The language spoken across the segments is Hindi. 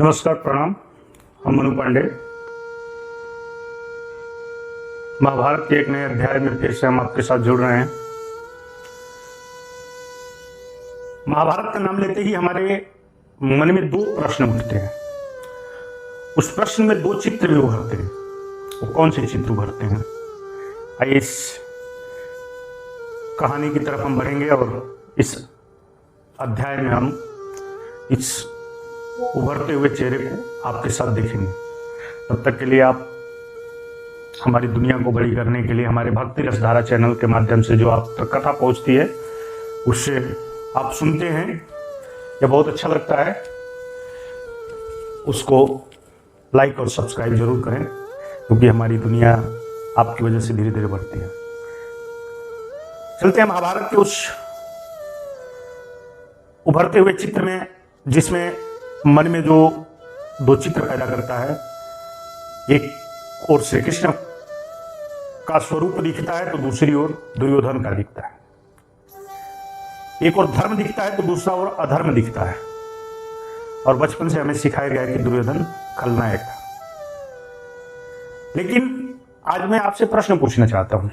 नमस्कार, प्रणाम। हम मनु पांडे। महाभारत के एक नए अध्याय में फिर से हम आपके साथ जुड़ रहे हैं। महाभारत का नाम लेते ही हमारे मन में दो प्रश्न उठते हैं। उस प्रश्न में दो चित्र भी उभरते हैं। वो कौन से चित्र उभरते हैं? आइए इस कहानी की तरफ हम बढ़ेंगे और इस अध्याय में हम इस उभरते हुए चेहरे को आपके साथ देखेंगे। तब तक के लिए आप हमारी दुनिया को बड़ी करने के लिए हमारे भक्ति रसधारा चैनल के माध्यम से जो आप तक कथा पहुंचती है उससे आप सुनते हैं, यह बहुत अच्छा लगता है। उसको लाइक और सब्सक्राइब जरूर करें, क्योंकि हमारी दुनिया आपकी वजह से धीरे धीरे बढ़ती है। चलते हैं महाभारत के उस उभरते हुए चित्र में, जिसमें मन में जो दो चित्र पैदा करता है। एक ओर श्री कृष्ण का स्वरूप दिखता है तो दूसरी ओर दुर्योधन का दिखता है। एक ओर धर्म दिखता है तो दूसरा ओर अधर्म दिखता है। और बचपन से हमें सिखाया गया है कि दुर्योधन खलनायक था। लेकिन आज मैं आपसे प्रश्न पूछना चाहता हूं,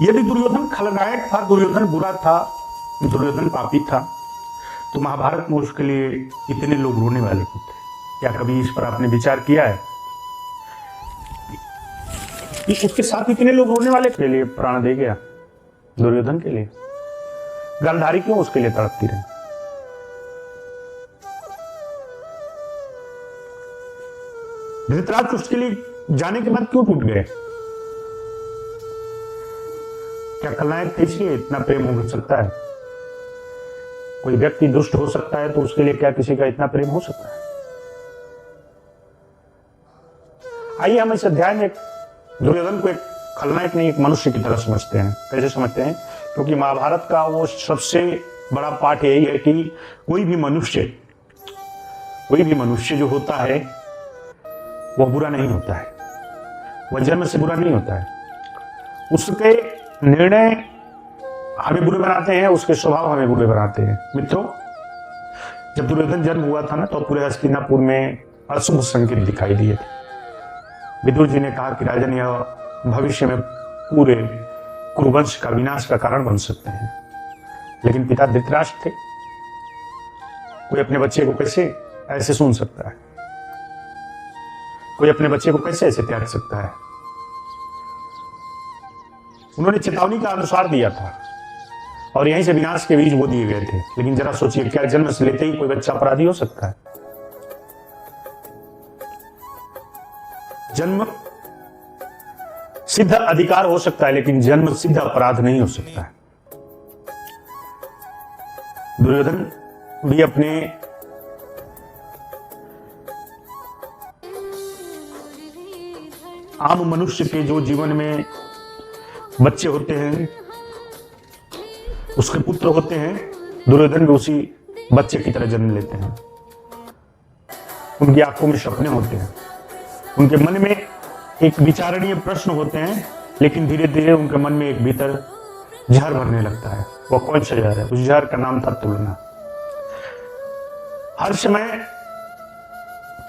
यदि दुर्योधन खलनायक था, दुर्योधन बुरा था, दुर्योधन पापी था, तो महाभारत में उसके लिए इतने लोग रोने वाले क्यों थे? क्या कभी इस पर आपने विचार किया है कि उसके साथ इतने लोग रोने वाले के लिए प्राण दे गया? दुर्योधन के लिए गांधारी क्यों उसके लिए तड़पती रही? धृतराष्ट्र उसके लिए जाने के बाद क्यों टूट गए? क्या खलनायक थे इसलिए इतना प्रेम हो सकता है? कोई व्यक्ति दुष्ट हो सकता है तो उसके लिए क्या किसी का इतना प्रेम हो सकता है? आइए हम इस अध्याय में दुर्योधन को एक खलनायक नहीं, एक मनुष्य की तरह समझते हैं। कैसे समझते हैं? क्योंकि महाभारत का वो सबसे बड़ा पाठ यही है कि कोई भी मनुष्य जो होता है वह बुरा नहीं होता है, वह जन्म से बुरा नहीं होता है। उसके निर्णय हमें बुरे बनाते हैं, उसके स्वभाव हमें बुरे बनाते हैं। मित्रों, जब दुर्योधन जन्म हुआ था ना, तो पूरे हस्तिनापुर में अशुभ संकेत दिखाई दिए थे। विदुर जी ने कहा कि राजन, यह भविष्य में पूरे कुरुवंश का विनाश का कारण बन सकते हैं। लेकिन पिता धृतराष्ट्र थे, कोई अपने बच्चे को कैसे ऐसे सुन सकता है? कोई अपने बच्चे को कैसे ऐसे त्याग सकता है? उन्होंने चेतावनी का अनुसार दिया था और यहीं से विनाश के बीज वो दिए गए थे। लेकिन जरा सोचिए, क्या जन्म से लेते ही कोई बच्चा अपराधी हो सकता है? जन्म सिद्ध अधिकार हो सकता है, लेकिन जन्म सिद्ध अपराध नहीं हो सकता है। दुर्योधन भी अपने आम मनुष्य के जो जीवन में बच्चे होते हैं, उसके पुत्र होते हैं, दुर्योधन भी उसी बच्चे की तरह जन्म लेते हैं। उनकी आंखों में सपने होते हैं, उनके मन में एक विचारणीय प्रश्न होते हैं, लेकिन धीरे धीरे उनके मन में एक भीतर जहर भरने लगता है। वह कौन सा जहर है? उस जहर का नाम था तुलना। हर समय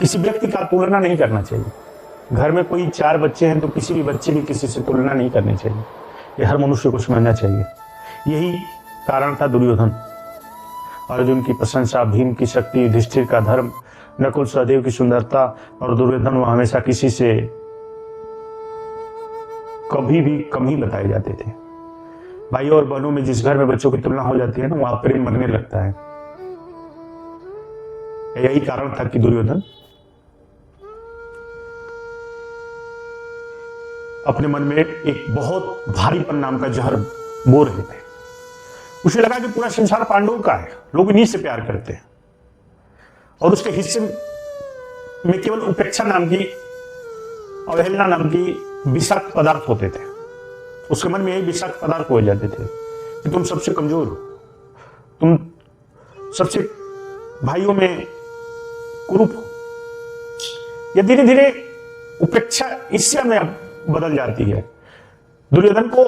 किसी व्यक्ति का तुलना नहीं करना चाहिए। घर में कोई 4 बच्चे हैं तो किसी भी बच्चे की किसी से तुलना नहीं करनी चाहिए। ये हर मनुष्य को समझना चाहिए। यही कारण था दुर्योधन। अर्जुन की प्रशंसा, भीम की शक्ति, युधिष्ठिर का धर्म, नकुल सहदेव की सुंदरता, और दुर्योधन वह हमेशा किसी से कभी भी कम ही बताए जाते थे। भाइयों और बहनों में जिस घर में बच्चों की तुलना हो जाती है ना, वहां प्रेम मरने लगता है। यही कारण था कि दुर्योधन अपने मन में एक बहुत भारीपन नाम का जहर बो रहे थे। उसे लगा कि पूरा संसार पांडवों का है, लोग इन्हीं से प्यार करते हैं, और उसके हिस्से में केवल उपेक्षा नाम की, अवहेलना नाम की विषाक्त पदार्थ होते थे। उसके मन में यही विषाक्त पदार्थ हो जाते थे कि तुम सबसे कमजोर हो, तुम सबसे भाइयों में कुरूप हो। यह धीरे धीरे उपेक्षा ईर्ष्या में बदल जाती है। दुर्योधन को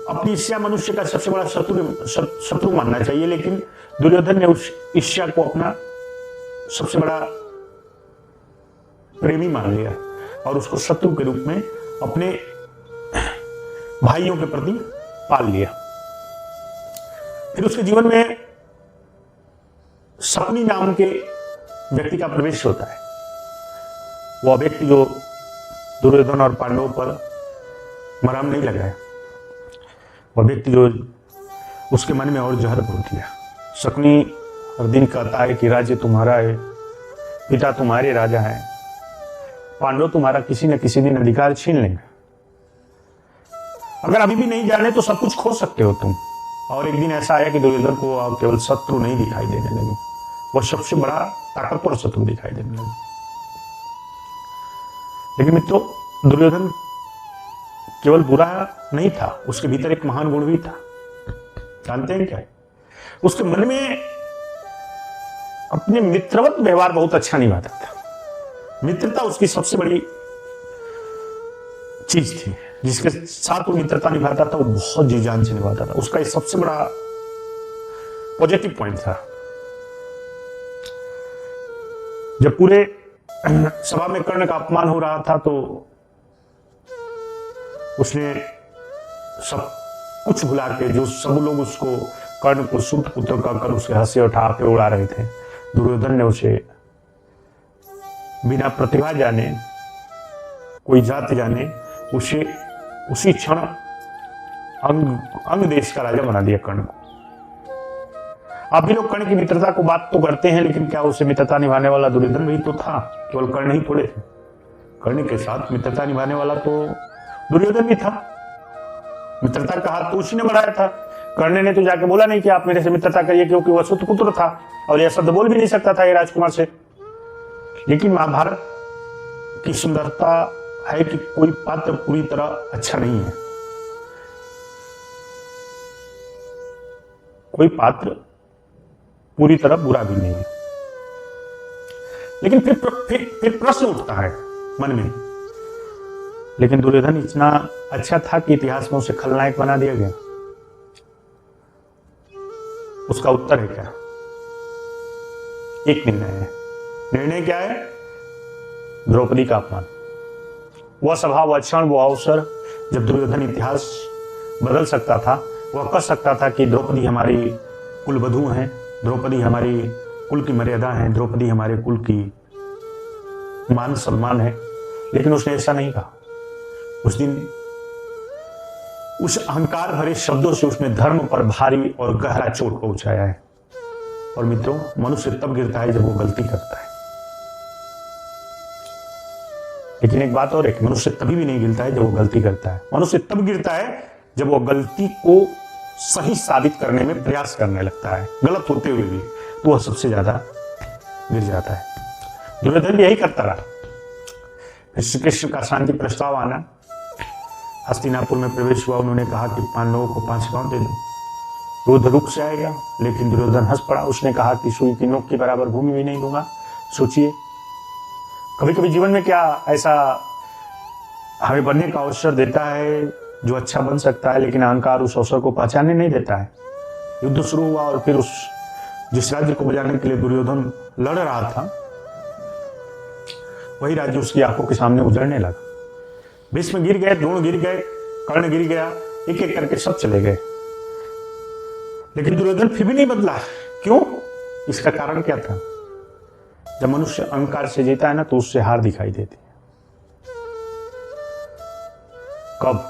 अपनी ईर्ष्या मनुष्य का सबसे बड़ा शत्रु मानना चाहिए, लेकिन दुर्योधन ने उस ईर्ष्या को अपना सबसे बड़ा प्रेमी मान लिया और उसको शत्रु के रूप में अपने भाइयों के प्रति पाल लिया। फिर उसके जीवन में शकुनी नाम के व्यक्ति का प्रवेश होता है। वह व्यक्ति जो दुर्योधन और पांडवों पर मरहम नहीं लगाया, वह व्यक्ति जो उसके मन में और जहर घोल दिया। शकुनी हर दिन कहता है कि राज्य तुम्हारा है, पिता तुम्हारे राजा है, पांडव तुम्हारा किसी न किसी दिन अधिकार छीन लेंगे। अगर अभी भी नहीं जाने तो सब कुछ खो सकते हो तुम। और एक दिन ऐसा आया कि दुर्योधन को केवल शत्रु नहीं दिखाई देने लगे, वह सबसे बड़ा ताकतवर शत्रु दिखाई देने लगे। लेकिन मित्रों, दुर्योधन केवल बुरा नहीं था, उसके भीतर एक महान गुण भी था। जानते हैं क्या? उसके मन में अपने मित्रवत व्यवहार बहुत अच्छा निभाता था। मित्रता उसकी सबसे बड़ी चीज थी। जिसके साथ वो मित्रता निभाता था वो बहुत जी जान से निभाता था। उसका ये सबसे बड़ा पॉजिटिव पॉइंट था। जब पूरे सभा में कर्ण का अपमान हो रहा था तो उसने सब कुछ भुला के, जो सब लोग उसको कर्ण को सूत पुत्र कहकर उसके हंसे और ठहाके उड़ा रहे थे, दुर्योधन ने उसे बिना प्रतिभा जाने, कोई जात जाने, उसे उसी क्षण अंग देश का राजा बना दिया कर्ण को। अब भी लोग कर्ण की मित्रता को बात तो करते हैं, लेकिन क्या उसे मित्रता निभाने वाला दुर्योधन भी तो था, केवल कर्ण ही थोड़े थे। कर्ण के साथ मित्रता निभाने वाला तो दुर्योधन भी था। मित्रता का हाथ तो उसी ने बढ़ाया था। कर्ण ने तो जाके बोला नहीं कि आप मेरे से मित्रता करिए, क्योंकि वह सूत पुत्र था और यह शब्द बोल भी नहीं सकता था ये राजकुमार से। लेकिन महाभारत की सुंदरता है कि कोई पात्र पूरी तरह अच्छा नहीं है, कोई पात्र पूरी तरह बुरा भी नहीं है। लेकिन फिर प्रश्न उठता है मन में, लेकिन दुर्योधन इतना अच्छा था कि इतिहास में उसे खलनायक बना दिया गया। उसका उत्तर है क्या? एक निर्णय है। निर्णय क्या है? द्रौपदी का अपमान। वह सभा, वह क्षण, वह अवसर जब दुर्योधन इतिहास बदल सकता था। वह कह सकता था कि द्रौपदी हमारी कुलवधू हैं, द्रौपदी हमारी कुल की मर्यादा है, द्रौपदी हमारे कुल की मान सम्मान है। लेकिन उसने ऐसा नहीं कहा। उस दिन उस अहंकार भरे शब्दों से उसने धर्म पर भारी और गहरा चोट पहुंचाया है। और मित्रों, मनुष्य तब गिरता है जब वो गलती करता है। लेकिन एक बात और है कि मनुष्य तभी भी नहीं गिरता है जब वो गलती करता है। मनुष्य तब गिरता है जब वो गलती को सही साबित करने में प्रयास करने लगता है, गलत होते हुए भी, तो वह सबसे ज्यादा गिर जाता है। दुर्योधन भी यही करता रहा। श्री कृष्ण का शांति प्रस्ताव आना, हस्तिनापुर में प्रवेश हुआ। उन्होंने कहा कि पांडवों को 5 गांव दे दो, युद्ध रुक जाएगा। लेकिन दुर्योधन हंस पड़ा। उसने कहा कि सुई की नोक के बराबर भूमि भी नहीं दूंगा। सोचिए, कभी कभी जीवन में क्या ऐसा हमें बनने का अवसर देता है जो अच्छा बन सकता है, लेकिन अहंकार उस अवसर को पहचानने नहीं देता है। युद्ध शुरू हुआ और फिर उस जिस राज्य को बचाने के लिए दुर्योधन लड़ रहा था, वही राज्य उसकी आंखों के सामने उजड़ने लगा। भीष्म गिर गए, द्रोण गिर गए, कर्ण गिर गया, एक एक करके सब चले गए। लेकिन दुर्योधन फिर भी नहीं बदला। क्यों? इसका कारण क्या था? जब मनुष्य अहंकार से जीता है ना, तो उससे हार दिखाई देती है। कब?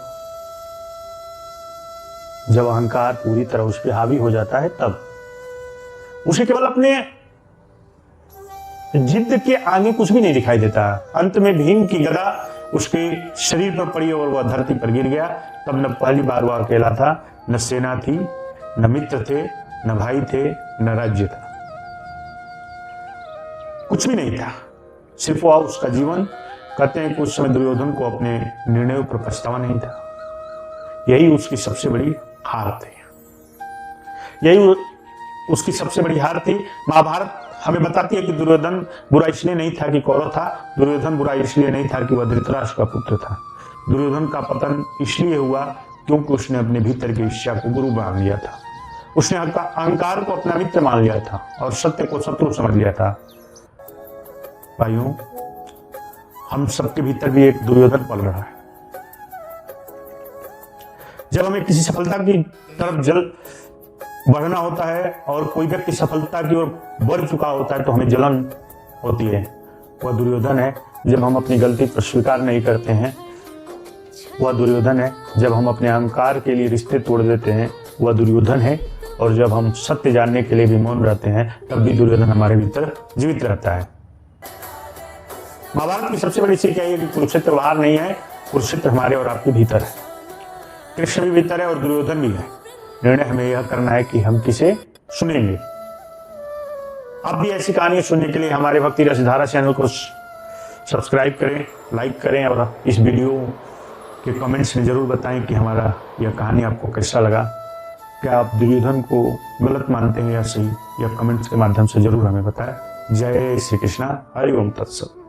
जब अहंकार पूरी तरह उस पर हावी हो जाता है, तब उसे केवल अपने जिद के आगे कुछ भी नहीं दिखाई देता। अंत में भीम की गदा उसके शरीर पर पड़ी और वह धरती पर गिर गया। तब न पहली बार वह अकेला था, न सेना थी, न मित्र थे, न भाई थे, न राज्य था, कुछ भी नहीं था। सिर्फ वह उसका जीवन। कहते हैं कि उस समय दुर्योधन को अपने निर्णयों पर पछतावा नहीं था। यही उसकी सबसे बड़ी हार थी। यही उसकी सबसे बड़ी हार थी। महाभारत हमें बताती है कि दुर्योधन बुरा इसलिए नहीं था कि कौरव था। दुर्योधन बुरा इसलिए नहीं था कि वह धृतराष्ट्र का पुत्र था। दुर्योधन का पतन इसलिए हुआ क्योंकि उसने अपने भीतर की इच्छा को गुरु मान लिया था। उसने अहंकार को अपना मित्र मान लिया था और सत्य को शत्रु समझ लिया था। भाइयों, हम सबके भीतर भी एक दुर्योधन पल रहा है। जब हमें किसी सफलता की तरफ बढ़ना होता है और कोई व्यक्ति सफलता की ओर बढ़ चुका होता है तो हमें जलन होती है। वह दुर्योधन है जब हम अपनी गलती को स्वीकार नहीं करते हैं। वह दुर्योधन है जब हम अपने अहंकार के लिए रिश्ते तोड़ देते हैं। वह दुर्योधन है और जब हम सत्य जानने के लिए भी मौन रहते हैं तब भी दुर्योधन हमारे भीतर जीवित रहता है। महाभारत की सबसे बड़ी सीख यही है कि कुरुक्षेत्र बाहर नहीं है, कुरुक्षेत्र हमारे और आपके भीतर है। कृष्ण भी भीतर है और दुर्योधन भी है। निर्णय हमें यह करना है कि हम किसे सुनेंगे। आप भी ऐसी कहानियां सुनने के लिए हमारे भक्ति रसधारा चैनल को सब्सक्राइब करें, लाइक करें और इस वीडियो के कमेंट्स में जरूर बताएं कि हमारा यह कहानी आपको कैसा लगा। क्या आप दुर्योधन को गलत मानते हैं या सही, यह कमेंट्स के माध्यम से जरूर हमें बताएं। जय श्री कृष्णा। हरि ओम तत्सत।